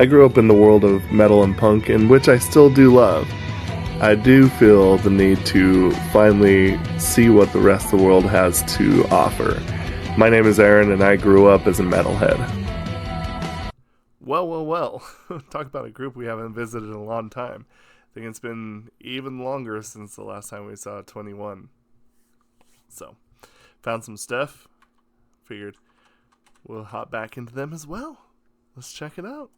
I grew up in the world of metal and punk, in which I still do love. I do feel the need to finally see what the rest of the world has to offer. My name is Aaron, and I grew up as a metalhead. Well. Talk about a group we haven't visited in a long time. I think it's been even longer since the last time we saw 21. So, found some stuff. Figured we'll hop back into them as well. Let's check it out.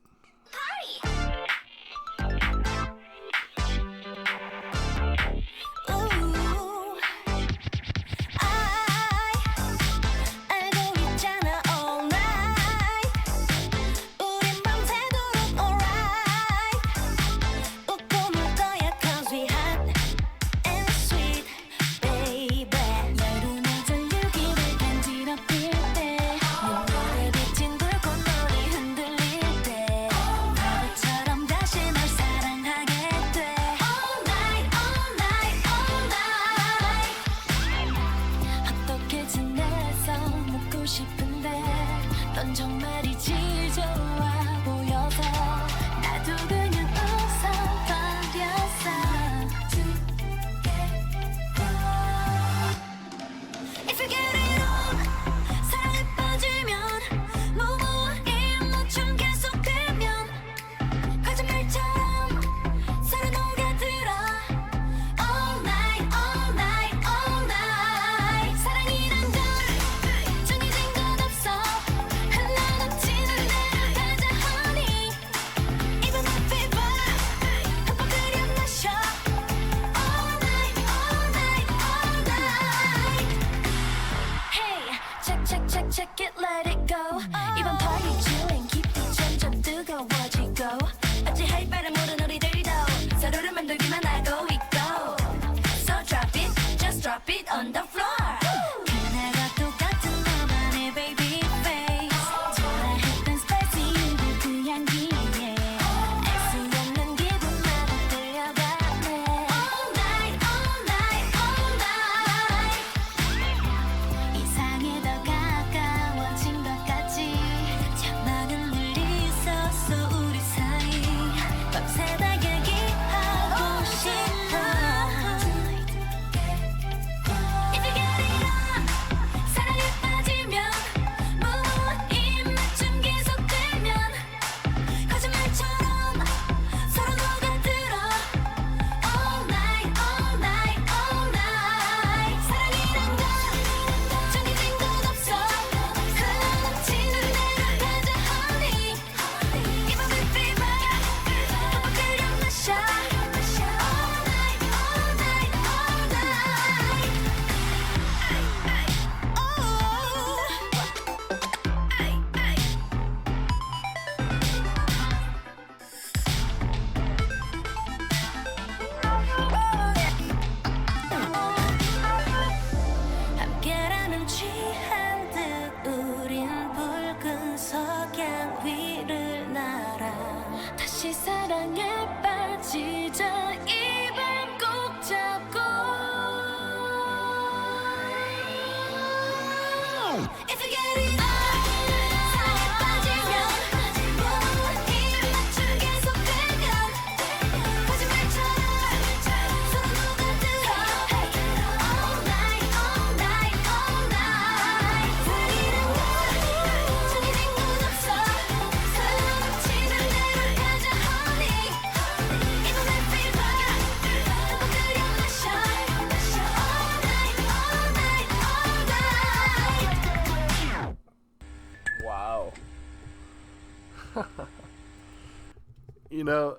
You know,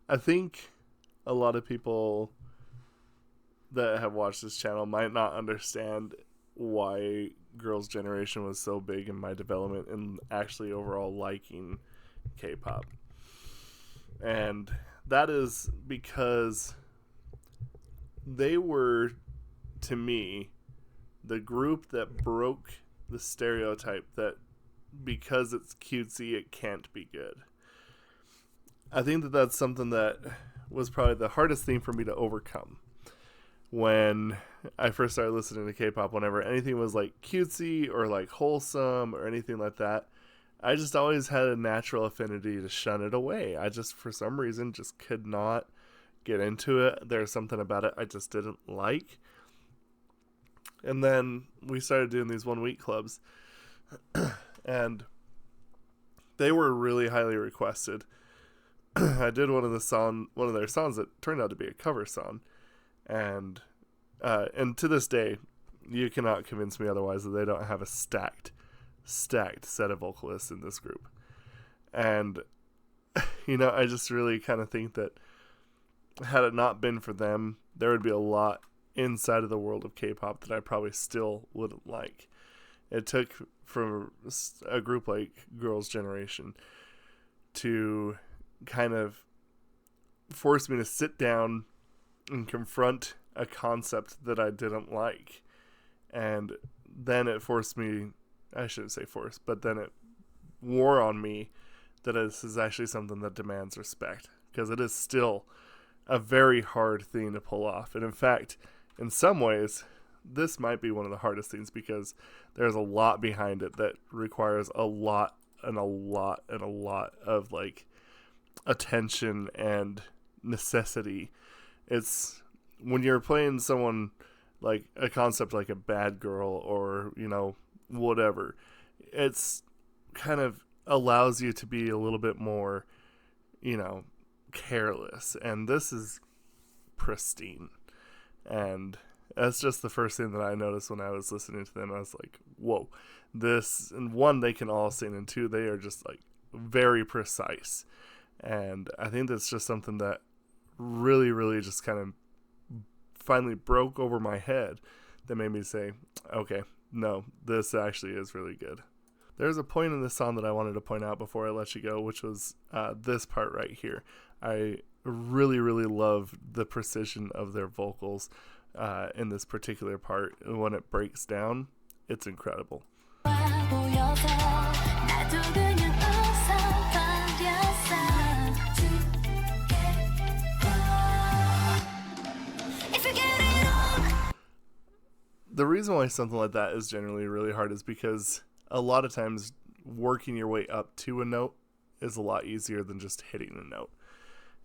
I think a lot of people that have watched this channel might not understand why Girls' Generation was so big in my development and actually overall liking K-pop. And that is because they were, to me, the group that broke the stereotype that because it's cutesy, it can't be good. I think that that's something that was probably the hardest thing for me to overcome when I first started listening to K-pop. Whenever anything was like cutesy or like wholesome or anything like that, I just always had a natural affinity to shun it away. I just, for some reason, just could not get into it. There's something about it I just didn't like. And then we started doing these 1 week clubs, and they were really highly requested. I did one of their songs that turned out to be a cover song, and to this day, you cannot convince me otherwise that they don't have a stacked set of vocalists in this group. And I just really kind of think that had it not been for them, there would be a lot inside of the world of K-pop that I probably still wouldn't like. It took from a group like Girls' Generation to kind of force me to sit down and confront a concept that I didn't like. And then it forced me, I shouldn't say force, but then it wore on me that this is actually something that demands respect, because it is still a very hard thing to pull off. And in fact, in some ways, this might be one of the hardest things, because there's a lot behind it that requires a lot of like attention and necessity. It's when you're playing someone like a concept like a bad girl or whatever, it's kind of allows you to be a little bit more careless, and this is pristine. And that's just the first thing that I noticed when I was listening to them. I was like, whoa, this, and one, they can all sing, and two, they are just like very precise. And I think that's just something that really, really just kind of finally broke over my head, that made me say, okay, no, this actually is really good. There's a point in this song that I wanted to point out before I let you go, which was this part right here. I really, really love the precision of their vocals in this particular part. When it breaks down, it's incredible. The reason why something like that is generally really hard is because a lot of times working your way up to a note is a lot easier than just hitting a note.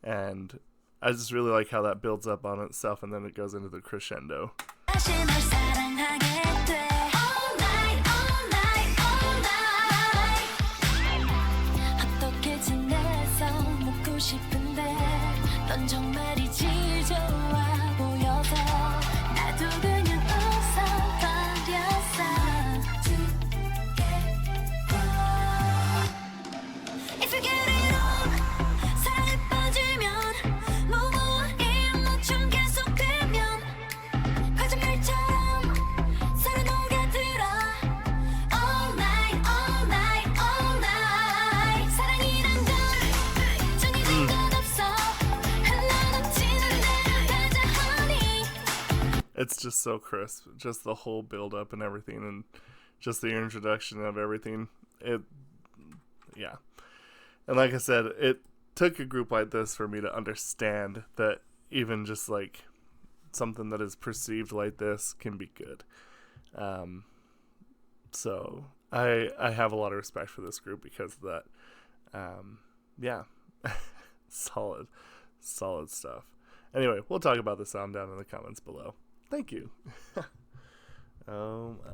And I just really like how that builds up on itself, and then it goes into the crescendo. It's just so crisp, just the whole build up and everything, and just the introduction of everything. Yeah. And like I said, it took a group like this for me to understand that even just like something that is perceived like this can be good. So I have a lot of respect for this group because of that. Yeah. Solid stuff. Anyway, we'll talk about the sound down in the comments below. Thank you. Oh my.